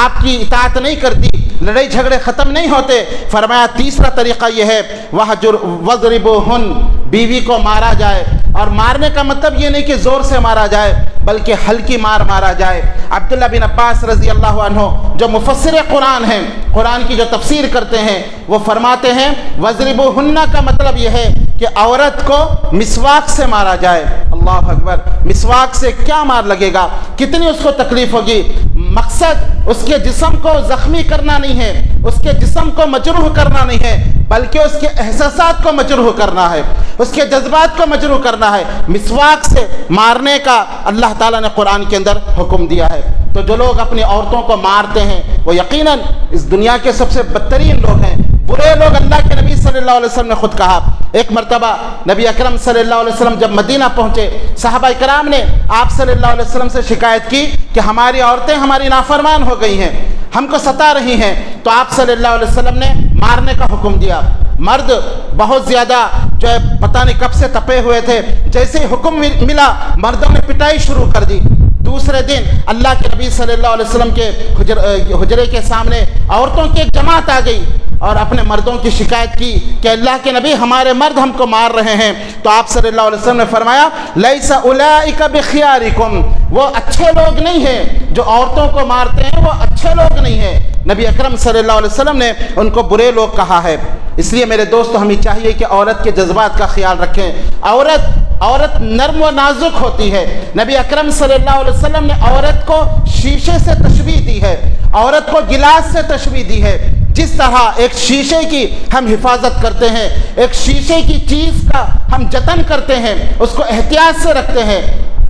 آپ کی اطاعت نہیں کرتی، لڑائی جھگڑے ختم نہیں ہوتے، فرمایا تیسرا طریقہ یہ ہے واضربوہن، بیوی کو مارا جائے، اور مارنے کا مطلب یہ نہیں کہ زور سے مارا جائے بلکہ ہلکی مارا جائے۔ عبداللہ بن عباس رضی اللہ عنہ جو مفسر قرآن ہیں، قرآن کی جو تفسیر کرتے ہیں، وہ فرماتے ہیں واضربوہن کا مطلب یہ ہے کہ عورت کو مسواک سے مارا جائے۔ اللہ اکبر، مسواک سے کیا مار لگے گا، کتنی اس کو تکلیف ہوگی۔ مقصد اس کے جسم کو زخمی کرنا نہیں ہے، اس کے جسم کو مجروح کرنا نہیں ہے، بلکہ اس کے احساسات کو مجروح کرنا ہے، اس کے جذبات کو مجروح کرنا ہے۔ مسواک سے مارنے کا اللہ تعالیٰ نے قرآن کے اندر حکم دیا ہے۔ تو جو لوگ اپنی عورتوں کو مارتے ہیں وہ یقیناً اس دنیا کے سب سے بدترین لوگ ہیں، برے لوگ۔ اللہ کے نبی صلی اللہ علیہ وسلم نے خود کہا، ایک مرتبہ نبی اکرم صلی اللہ علیہ وسلم جب مدینہ پہنچے، صحابہ کرام نے آپ صلی اللہ علیہ وسلم سے شکایت کی کہ ہماری عورتیں ہماری نافرمان ہو گئی ہیں، ہم کو ستا رہی ہیں، تو آپ صلی اللہ علیہ وسلم نے مارنے کا حکم دیا۔ مرد بہت زیادہ جو ہے پتہ نہیں کب سے تپے ہوئے تھے، جیسے ہی حکم ملا مردوں نے پٹائی شروع کر دی۔ دوسرے دن اللہ کے نبی صلی اللہ علیہ وسلم کے حجرے کے سامنے عورتوں کی ایک جماعت آ گئی اور اپنے مردوں کی شکایت کی کہ اللہ کے نبی ہمارے مرد ہم کو مار رہے ہیں۔ تو آپ صلی اللہ علیہ وسلم نے فرمایا لیس اولئک بخیارکم، وہ اچھے لوگ نہیں ہیں جو عورتوں کو مارتے ہیں، وہ اچھے لوگ نہیں ہیں۔ نبی اکرم صلی اللہ علیہ وسلم نے ان کو برے لوگ کہا ہے۔ اس لیے میرے دوستو ہمیں چاہیے کہ عورت کے جذبات کا خیال رکھیں۔ عورت نرم و نازک ہوتی ہے۔ نبی اکرم صلی اللہ علیہ وسلم نے عورت کو شیشے سے تشبیہ دی ہے، عورت کو گلاس سے تشبیہ دی ہے۔ جس طرح ایک شیشے کی ہم حفاظت کرتے ہیں، ایک شیشے کی چیز کا ہم جتن کرتے ہیں، اس کو احتیاط سے رکھتے ہیں،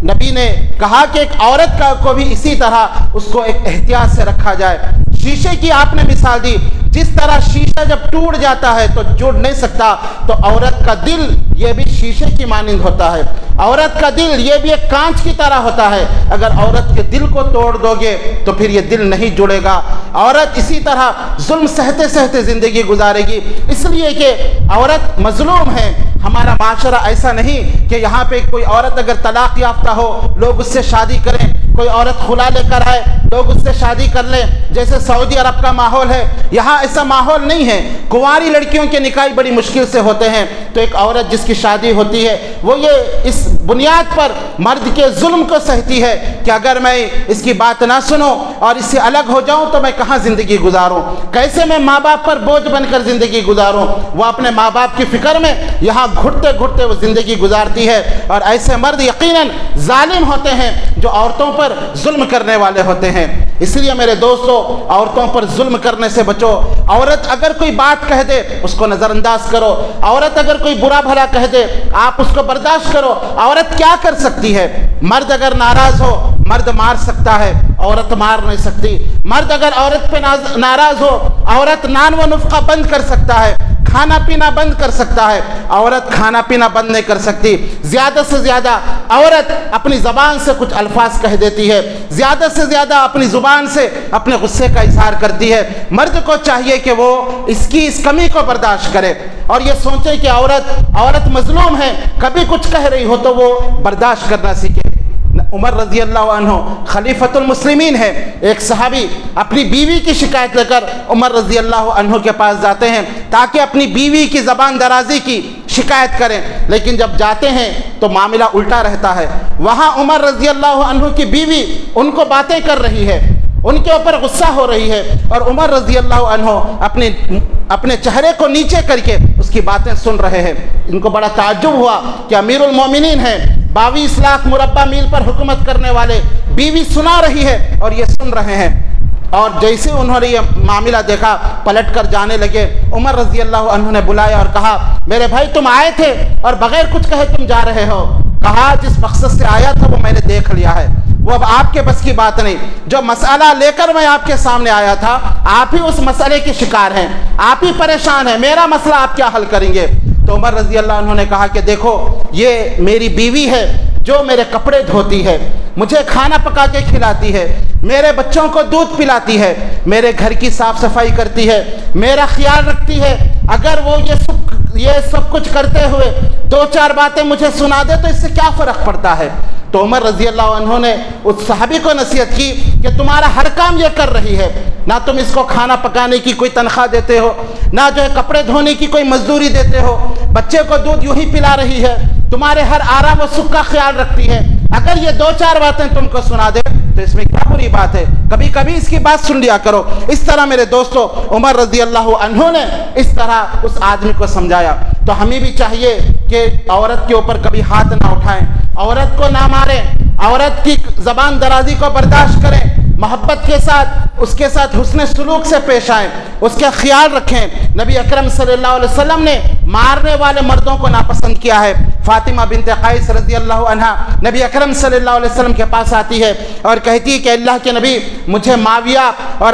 نبی نے کہا کہ ایک عورت کو بھی اسی طرح اس کو ایک احتیاط سے رکھا جائے۔ شیشے کی آپ نے مثال دی، جس طرح شیشہ جب ٹوٹ جاتا ہے تو جڑ نہیں سکتا، تو عورت کا دل یہ بھی شیشے کی مانند ہوتا ہے، عورت کا دل یہ بھی ایک کانچ کی طرح ہوتا ہے۔ اگر عورت کے دل کو توڑ دو گے تو پھر یہ دل نہیں جڑے گا۔ عورت اسی طرح ظلم سہتے سہتے زندگی گزارے گی، اس لیے کہ عورت مظلوم ہے۔ ہمارا معاشرہ ایسا نہیں کہ یہاں پہ کوئی عورت اگر طلاق یافتہ ہو لوگ اس سے شادی کریں، کوئی عورت خلا لے کر آئے لوگ اس سے شادی کر لیں، جیسے سعودی عرب کا ماحول ہے۔ یہاں ایسا ماحول نہیں ہے، کنواری لڑکیوں کے نکاح بڑی مشکل سے ہوتے ہیں۔ تو ایک عورت جس کی شادی ہوتی ہے وہ یہ اس بنیاد پر مرد کے ظلم کو سہتی ہے کہ اگر میں اس کی بات نہ سنوں اور اس سے الگ ہو جاؤں تو میں کہاں زندگی گزاروں، کیسے میں ماں باپ پر بوجھ بن کر زندگی گزاروں۔ وہ اپنے ماں باپ کی فکر میں یہاں گھٹتے گھٹتے وہ زندگی گزارتی ہے۔ اور ایسے مرد یقیناً ظالم ہوتے ہیں جو عورتوں پر ظلم کرنے والے ہوتے ہیں۔ اس لیے میرے دوستو عورتوں پر ظلم کرنے سے بچو۔ عورت اگر کوئی بات کہہ دے اس کو نظر انداز کرو، عورت اگر کوئی برا بھلا کہہ دے آپ اس کو برداشت کرو۔ عورت کیا کر سکتی ہے؟ مرد اگر ناراض ہو، مرد مار سکتا ہے، عورت مار نہیں سکتی۔ مرد اگر عورت پہ ناراض ہو، عورت نان و نفقہ بند کر سکتا ہے، کھانا پینا بند کر سکتا ہے، عورت کھانا پینا بند نہیں کر سکتی۔ زیادہ سے زیادہ عورت اپنی زبان سے کچھ الفاظ کہہ دیتی ہے، زیادہ سے زیادہ اپنی زبان سے اپنے غصے کا اظہار کرتی ہے۔ مرد کو چاہیے کہ وہ اس کمی کو برداشت کرے اور یہ سوچے کہ عورت مظلوم ہے، کبھی کچھ کہہ رہی ہو تو وہ برداشت کرنا سیکھے۔ عمر رضی اللہ عنہ خلیفۃ المسلمین ہے، ایک صحابی اپنی بیوی کی شکایت لے کر عمر رضی اللہ عنہ کے پاس جاتے ہیں تاکہ اپنی بیوی کی زبان درازی کی شکایت کریں، لیکن جب جاتے ہیں تو معاملہ الٹا رہتا ہے۔ وہاں عمر رضی اللہ عنہ کی بیوی ان کو باتیں کر رہی ہے، ان کے اوپر غصہ ہو رہی ہے، اور عمر رضی اللہ عنہ اپنے چہرے کو نیچے کر کے اس کی باتیں سن رہے ہیں۔ ان کو بڑا تعجب ہوا کہ امیر المومنین ہیں، 22 لاکھ مربع میل پر حکومت کرنے والے، بیوی سنا رہی ہے اور یہ سن رہے ہیں۔ اور جیسے انہوں نے یہ معاملہ دیکھا پلٹ کر جانے لگے۔ عمر رضی اللہ عنہ نے بلایا اور کہا میرے بھائی تم آئے تھے اور بغیر کچھ کہے تم جا رہے ہو۔ کہا جس مقصد سے آیا تھا وہ میں نے دیکھ لیا ہے، وہ اب آپ کے بس کی بات نہیں۔ جو مسئلہ لے کر میں آپ کے سامنے آیا تھا آپ ہی اس مسئلے کے شکار ہیں، آپ ہی پریشان ہیں، میرا مسئلہ آپ کیا حل کریں گے؟ تو عمر رضی اللہ عنہ نے کہا کہ دیکھو یہ میری بیوی ہے جو میرے کپڑے دھوتی ہے، مجھے کھانا پکا کے کھلاتی ہے، میرے بچوں کو دودھ پلاتی ہے، میرے گھر کی صاف صفائی کرتی ہے، میرا خیال رکھتی ہے۔ اگر وہ یہ سب کچھ کرتے ہوئے 2-4 باتیں مجھے سنا دے تو اس سے کیا فرق پڑتا ہے؟ تو عمر رضی اللہ عنہ نے اس صحابی کو نصیحت کی کہ تمہارا ہر کام یہ کر رہی ہے، نہ تم اس کو کھانا پکانے کی کوئی تنخواہ دیتے ہو، نہ جو ہے کپڑے دھونے کی کوئی مزدوری دیتے ہو، بچے کو دودھ یوں ہی پلا رہی ہے، تمہارے ہر آرام و سکھ کا خیال رکھتی ہے۔ اگر یہ 2-4 باتیں تم کو سنا دے تو اس میں کیا بری بات ہے؟ کبھی کبھی اس کی بات سن لیا کرو۔ اس طرح میرے دوستو عمر رضی اللہ عنہ نے اس طرح اس آدمی کو سمجھایا۔ تو ہمیں بھی چاہیے کہ عورت کے اوپر کبھی ہاتھ نہ اٹھائیں، عورت کو نہ ماریں، عورت کی زبان درازی کو برداشت کریں، محبت کے ساتھ اس کے ساتھ حسن سلوک سے پیش آئیں، اس کا خیال رکھیں۔ نبی اکرم صلی اللہ علیہ وسلم نے مارنے والے مردوں کو ناپسند کیا ہے۔ فاطمہ بنت قیس رضی اللہ عنہا نبی اکرم صلی اللہ علیہ وسلم کے پاس آتی ہے اور کہتی ہے کہ اللہ کے نبی مجھے معاویہ اور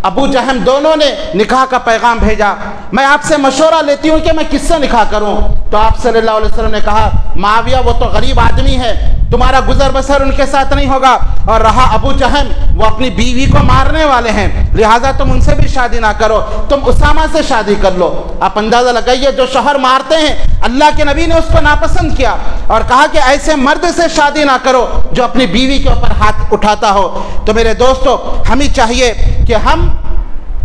ابو جہم دونوں نے نکاح کا پیغام بھیجا، میں آپ سے مشورہ لیتی ہوں کہ میں کس سے نکاح کروں؟ تو آپ صلی اللہ علیہ وسلم نے کہا معاویہ وہ تو غریب آدمی ہے، تمہارا گزر بسر ان کے ساتھ نہیں ہوگا، اور رہا ابو جہم وہ اپنی بیوی کو مارنے والے ہیں، لہٰذا تم ان سے بھی شادی نہ کرو، تم اسامہ سے شادی کر لو۔ آپ اندازہ لگائیے جو شوہر مارتے ہیں اللہ کے نبی نے اس کو ناپسند کیا اور کہا کہ ایسے مرد سے شادی نہ کرو جو اپنی بیوی کے اوپر ہاتھ اٹھاتا ہو۔ تو میرے دوستو ہمیں چاہیے کہ ہم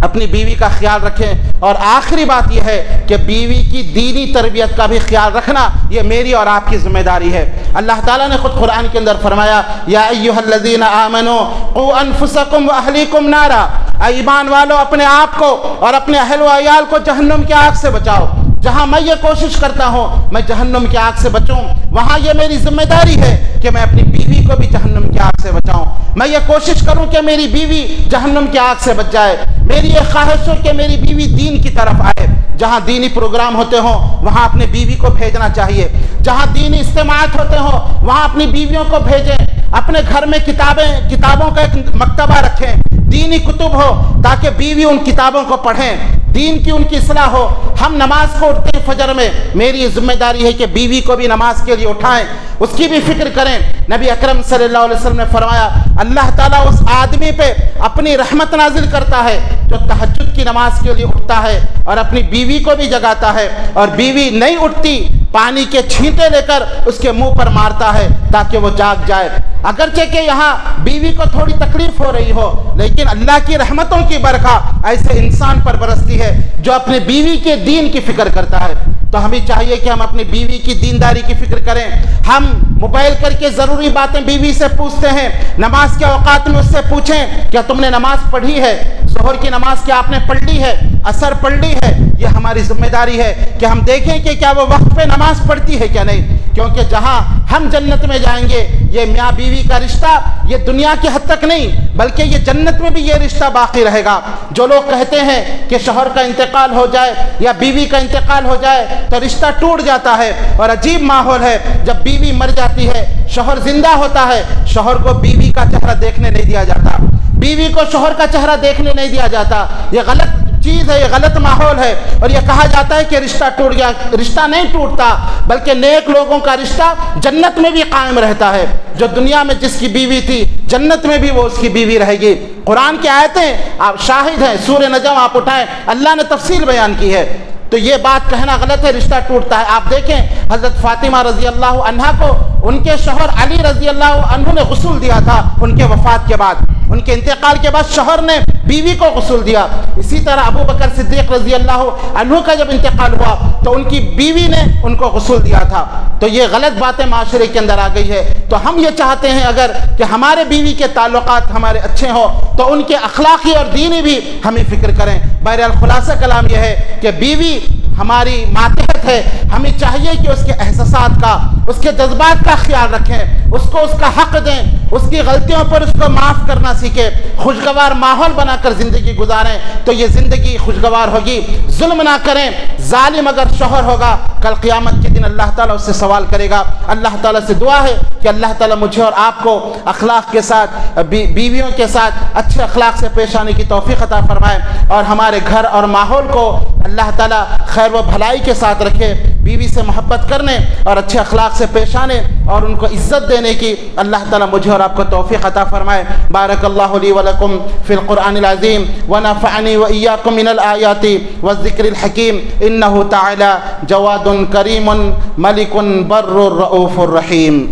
اپنی بیوی کا خیال رکھیں، اور آخری بات یہ ہے کہ بیوی کی دینی تربیت کا بھی خیال رکھنا یہ میری اور آپ کی ذمہ داری ہے۔ اللہ تعالیٰ نے خود قرآن کے اندر فرمایا یا ایھا الذین آمنوا قوا انفسکم واہلیکم نارا، اے ایمان والو اپنے آپ کو اور اپنے اہل و عیال کو جہنم کی آگ سے بچاؤ۔ جہاں میں یہ کوشش کرتا ہوں میں جہنم کی آگ سے بچوں، وہاں یہ میری ذمہ داری ہے کہ میں اپنی بیوی کو بھی جہنم کی آگ سے بچاؤں، میں یہ کوشش کروں کہ میری بیوی جہنم کی آگ سے بچ جائے۔ میری یہ خواہش ہو کہ میری بیوی دین کی طرف آئے، جہاں دینی پروگرام ہوتے ہوں وہاں اپنے بیوی کو بھیجنا چاہیے، جہاں دینی اجتماعات ہوتے ہوں وہاں اپنی بیویوں کو بھیجیں، اپنے گھر میں کتابوں کا ایک مکتبہ رکھیں، دینی کتب ہو تاکہ بیوی ان کتابوں کو پڑھیں، دین کی ان کی اصلاح ہو۔ ہم نماز کو اٹھتے ہیں فجر میں، میری ذمہ داری ہے کہ بیوی کو بھی نماز کے لیے اٹھائیں، اس کی بھی فکر کریں۔ نبی اکرم صلی اللہ علیہ وسلم نے فرمایا اللہ تعالیٰ اس آدمی پہ اپنی رحمت نازل کرتا ہے جو تہجد کی نماز کے لیے اٹھتا ہے اور اپنی بیوی کو بھی جگاتا ہے، اور بیوی نہیں اٹھتی پانی کے چھینٹے لے کر اس کے منہ پر مارتا ہے تاکہ وہ جاگ جائے۔ اگرچہ کہ یہاں بیوی کو تھوڑی تکلیف ہو رہی ہو لیکن اللہ کی رحمتوں کی برکت ایسے انسان پر برستی ہے جو اپنے بیوی کے دین کی فکر کرتا ہے۔ تو ہمیں چاہیے کہ ہم اپنی بیوی کی دینداری کی فکر کریں۔ ہم موبائل کر کے ضروری باتیں بیوی سے پوچھتے ہیں، نماز کے اوقات میں اس سے پوچھیں کیا تم نے نماز پڑھی ہے، ظہر کی نماز کیا آپ نے پڑھ لی ہے، عصر پڑھ لی ہے۔ یہ ہماری ذمہ داری ہے کہ ہم دیکھیں کہ کیا وہ وقت پہ نماز پڑھتی ہے کیا نہیں، کیونکہ جہاں ہم جنت میں جائیں گے یہ میاں بیوی کا رشتہ یہ دنیا کی حد تک نہیں بلکہ یہ جنت میں بھی یہ رشتہ باقی رہے گا۔ جو لوگ کہتے ہیں کہ شوہر کا انتقال ہو جائے یا بیوی کا انتقال ہو جائے تو رشتہ ٹوٹ جاتا ہے، اور عجیب ماحول ہے جب بیوی مر جاتی ہے، شوہر زندہ ہوتا ہے، شوہر کو بیوی کا چہرہ دیکھنے نہیں دیا جاتا، بیوی کو شوہر کا چہرہ دیکھنے نہیں دیا جاتا۔ یہ غلط چیز ہے، یہ غلط ماحول ہے، اور یہ کہا جاتا ہے کہ رشتہ ٹوٹ گیا۔ رشتہ نہیں ٹوٹتا، بلکہ نیک لوگوں کا رشتہ جنت میں بھی قائم رہتا ہے۔ جو دنیا میں جس کی بیوی تھی جنت میں بھی وہ اس کی بیوی رہے گی۔ قرآن کی آیتیں آپ شاہد ہیں، سورہ نجم آپ اٹھائیں، اللہ نے تفصیل بیان کی ہے۔ تو یہ بات کہنا غلط ہے رشتہ ٹوٹتا ہے۔ آپ دیکھیں حضرت فاطمہ رضی اللہ عنہا کو ان کے شوہر علی رضی اللہ عنہ نے غسل دیا تھا ان کے وفات کے بعد، ان کے انتقال کے بعد شوہر نے بیوی کو غسل دیا۔ اسی طرح ابو بکر صدیق رضی اللہ عنہ کا جب انتقال ہوا تو ان کی بیوی نے ان کو غسل دیا تھا۔ تو یہ غلط باتیں معاشرے کے اندر آ گئی ہے۔ تو ہم یہ چاہتے ہیں اگر کہ ہمارے بیوی کے تعلقات ہمارے اچھے ہوں تو ان کے اخلاقی اور دینی بھی ہمیں فکر کریں۔ بہرحال خلاصہ کلام یہ ہے کہ بیوی ہماری ماتحت ہے، ہمیں چاہیے کہ اس کے احساسات کا، اس کے جذبات کا خیال رکھیں، اس کو اس کا حق دیں، اس کی غلطیوں پر اس کو معاف کرنا سیکھیں، خوشگوار ماحول بنا کر زندگی گزاریں تو یہ زندگی خوشگوار ہوگی۔ ظلم نہ کریں، ظالم اگر شوہر ہوگا کل قیامت کے دن اللہ تعالیٰ اس سے سوال کرے گا۔ اللہ تعالیٰ سے دعا ہے کہ اللہ تعالیٰ مجھے اور آپ کو اخلاق کے ساتھ، بیویوں کے ساتھ اچھے اخلاق سے پیش آنے کی توفیق عطا فرمائے، اور ہمارے گھر اور ماحول کو اللہ تعالیٰ خیر و بھلائی کے ساتھ رکھے۔ بیوی سے محبت کرنے اور اچھے اخلاق سے پیش آنے اور ان کو عزت دینے کی اللہ تعالیٰ مجھے اور آپ کو توفیق عطا فرمائے۔ بارک اللہ لی ولکم فی القرآن العظیم ونفعنی وإیاکم من الآیات والذکر الحکیم انہ تعالی جواد کریم ملک بر رؤوف الرحیم۔